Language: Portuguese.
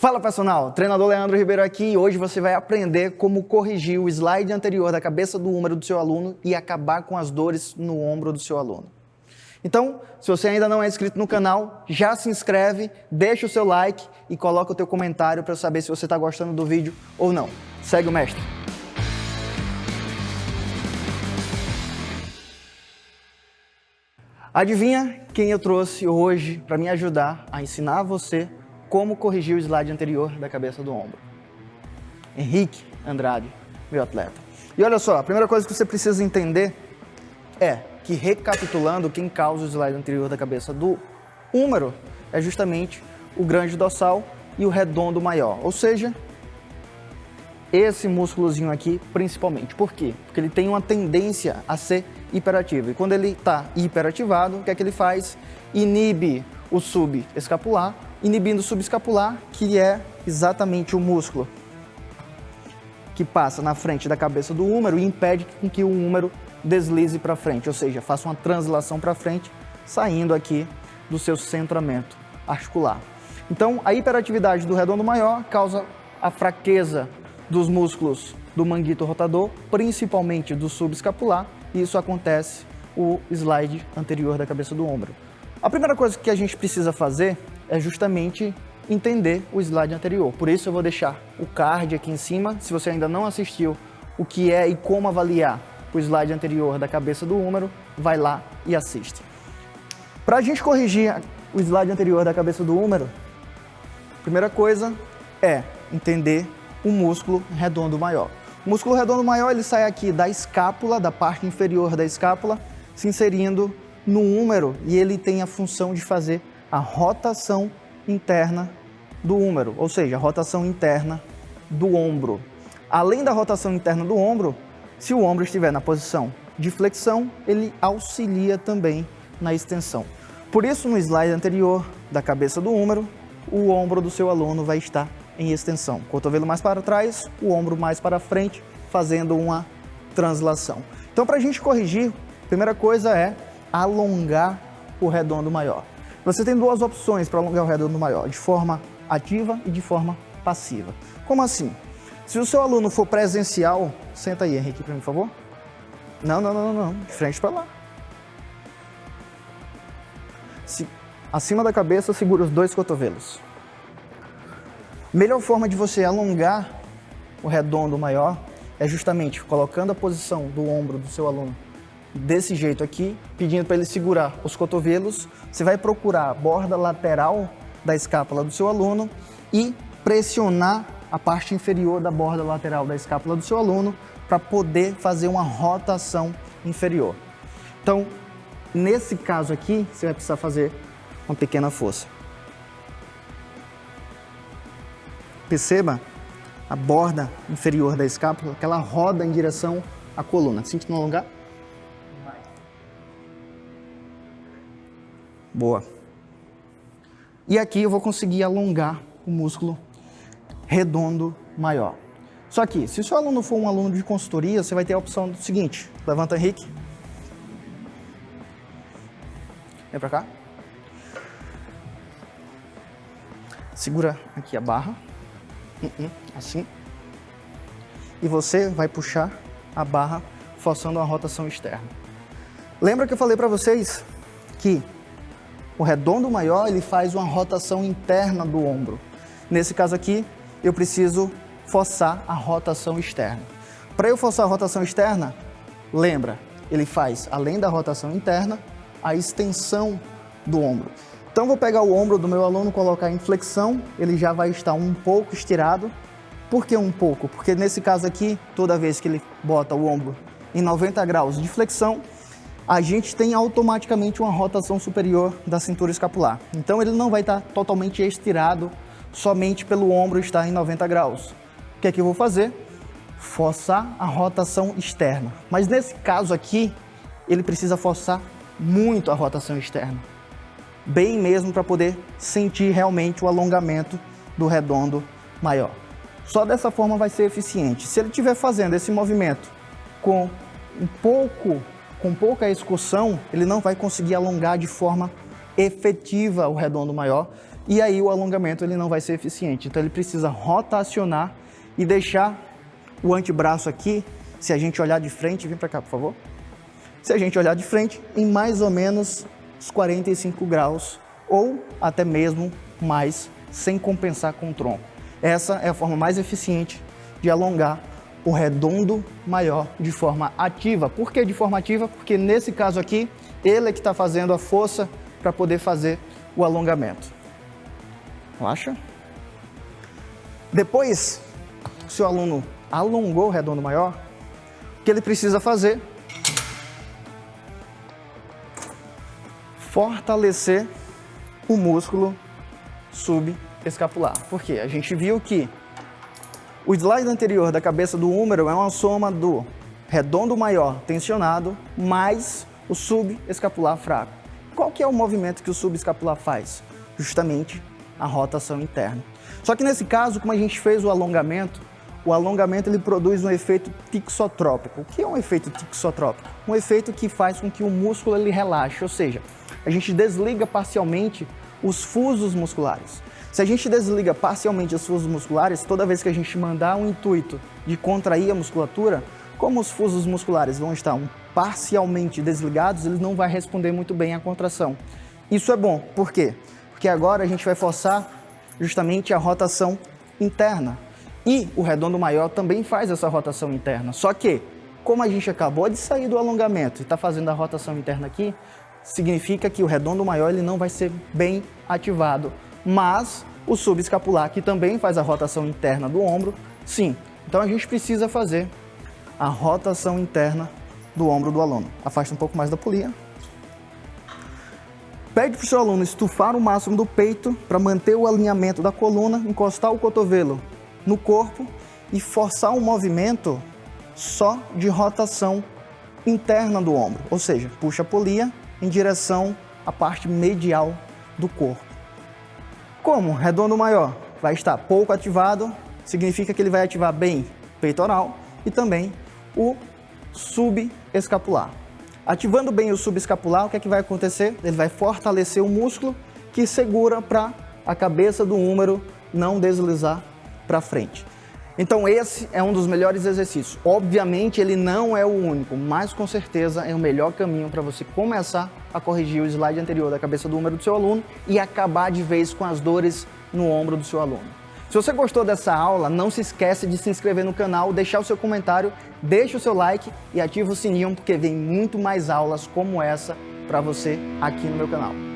Fala personal, treinador Leandro Ribeiro aqui e hoje você vai aprender como corrigir o slide anterior da cabeça do húmero do seu aluno e acabar com as dores no ombro do seu aluno. Então, se você ainda não é inscrito no canal, já se inscreve, deixa o seu like e coloca o teu comentário para eu saber se você está gostando do vídeo ou não. Segue o mestre. Adivinha quem eu trouxe hoje para me ajudar a ensinar você como corrigir o slide anterior da cabeça do ombro? Henrique Andrade, meu atleta. E olha só, a primeira coisa que você precisa entender é que, recapitulando, quem causa o slide anterior da cabeça do húmero é justamente o grande dorsal e o redondo maior, ou seja, esse músculozinho aqui principalmente. Por quê? Porque ele tem uma tendência a ser hiperativo. E quando ele está hiperativado, o que é que ele faz? Inibe o subescapular, inibindo o subescapular, que é exatamente o músculo que passa na frente da cabeça do húmero e impede que o húmero deslize para frente, ou seja, faça uma translação para frente, saindo aqui do seu centramento articular. Então, a hiperatividade do redondo maior causa a fraqueza dos músculos do manguito rotador, principalmente do subescapular, e isso acontece o slide anterior da cabeça do ombro. A primeira coisa que a gente precisa fazer é justamente entender o slide anterior. Por isso eu vou deixar o card aqui em cima. Se você ainda não assistiu o que é e como avaliar o slide anterior da cabeça do húmero, vai lá e assiste. Para a gente corrigir o slide anterior da cabeça do húmero, a primeira coisa é entender o músculo redondo maior. O músculo redondo maior ele sai aqui da escápula, da parte inferior da escápula, se inserindo no húmero, e ele tem a função de fazer a rotação interna do húmero, ou seja, a rotação interna do ombro. Além da rotação interna do ombro, se o ombro estiver na posição de flexão, ele auxilia também na extensão. Por isso, no slide anterior da cabeça do húmero, o ombro do seu aluno vai estar em extensão. Cotovelo mais para trás, o ombro mais para frente, fazendo uma translação. Então, para a gente corrigir, a primeira coisa é alongar o redondo maior. Você tem duas opções para alongar o redondo maior, de forma ativa e de forma passiva. Como assim? Se o seu aluno for presencial, senta aí, Henrique, para mim, por favor. Não, de frente para lá. Acima da cabeça, segura os dois cotovelos. Melhor forma de você alongar o redondo maior é justamente colocando a posição do ombro do seu aluno desse jeito aqui, pedindo para ele segurar os cotovelos. Você vai procurar a borda lateral da escápula do seu aluno e pressionar a parte inferior da borda lateral da escápula do seu aluno para poder fazer uma rotação inferior. Então, nesse caso aqui, você vai precisar fazer uma pequena força. Perceba a borda inferior da escápula, que ela roda em direção à coluna. Sente no alongar? Boa. E aqui eu vou conseguir alongar o músculo redondo maior. Só que, se o seu aluno for um aluno de consultoria, você vai ter a opção do seguinte. Levanta, Henrique. Vem pra cá. Segura aqui a barra. Assim. E você vai puxar a barra, forçando a rotação externa. Lembra que eu falei para vocês que o redondo maior ele faz uma rotação interna do ombro. Nesse caso aqui, eu preciso forçar a rotação externa. Para eu forçar a rotação externa, lembra, ele faz, além da rotação interna, a extensão do ombro. Então, vou pegar o ombro do meu aluno, colocar em flexão, ele já vai estar um pouco estirado. Por que um pouco? Porque nesse caso aqui, toda vez que ele bota o ombro em 90 graus de flexão, a gente tem automaticamente uma rotação superior da cintura escapular. Então, ele não vai estar totalmente estirado somente pelo ombro estar em 90 graus. O que é que eu vou fazer? Forçar a rotação externa. Mas nesse caso aqui, ele precisa forçar muito a rotação externa. Bem mesmo para poder sentir realmente o alongamento do redondo maior. Só dessa forma vai ser eficiente. Se ele estiver fazendo esse movimento com pouca excursão, ele não vai conseguir alongar de forma efetiva o redondo maior, e aí o alongamento ele não vai ser eficiente. Então ele precisa rotacionar e deixar o antebraço aqui, se a gente olhar de frente, vem para cá, por favor. Se a gente olhar de frente, em mais ou menos uns 45 graus, ou até mesmo mais, sem compensar com o tronco. Essa é a forma mais eficiente de alongar o redondo maior de forma ativa. Por que de forma ativa? Porque nesse caso aqui, ele é que está fazendo a força para poder fazer o alongamento. Relaxa. Depois, se o aluno alongou o redondo maior, o que ele precisa fazer? Fortalecer o músculo subescapular. Por quê? A gente viu que o slide anterior da cabeça do húmero é uma soma do redondo maior tensionado mais o subescapular fraco. Qual que é o movimento que o subescapular faz? Justamente a rotação interna. Só que nesse caso, como a gente fez o alongamento ele produz um efeito tixotrópico. O que é um efeito tixotrópico? Um efeito que faz com que o músculo ele relaxe, ou seja, a gente desliga parcialmente os fusos musculares. Se a gente desliga parcialmente os fusos musculares, toda vez que a gente mandar um intuito de contrair a musculatura, como os fusos musculares vão estar parcialmente desligados, eles não vão responder muito bem à contração. Isso é bom, por quê? Porque agora a gente vai forçar justamente a rotação interna. E o redondo maior também faz essa rotação interna. Só que, como a gente acabou de sair do alongamento e está fazendo a rotação interna aqui, significa que o redondo maior ele não vai ser bem ativado. Mas o subescapular, que também faz a rotação interna do ombro, sim. Então a gente precisa fazer a rotação interna do ombro do aluno. Afasta um pouco mais da polia. Pede para o seu aluno estufar o máximo do peito para manter o alinhamento da coluna, encostar o cotovelo no corpo e forçar um movimento só de rotação interna do ombro. Ou seja, puxa a polia em direção à parte medial do corpo. Como o redondo maior vai estar pouco ativado, significa que ele vai ativar bem o peitoral e também o subescapular. Ativando bem o subescapular, o que é que vai acontecer? Ele vai fortalecer o músculo que segura para a cabeça do húmero não deslizar para frente. Então esse é um dos melhores exercícios. Obviamente ele não é o único, mas com certeza é o melhor caminho para você começar a corrigir o slide anterior da cabeça do húmero do seu aluno e acabar de vez com as dores no ombro do seu aluno. Se você gostou dessa aula, não se esquece de se inscrever no canal, deixar o seu comentário, deixa o seu like e ativa o sininho porque vem muito mais aulas como essa para você aqui no meu canal.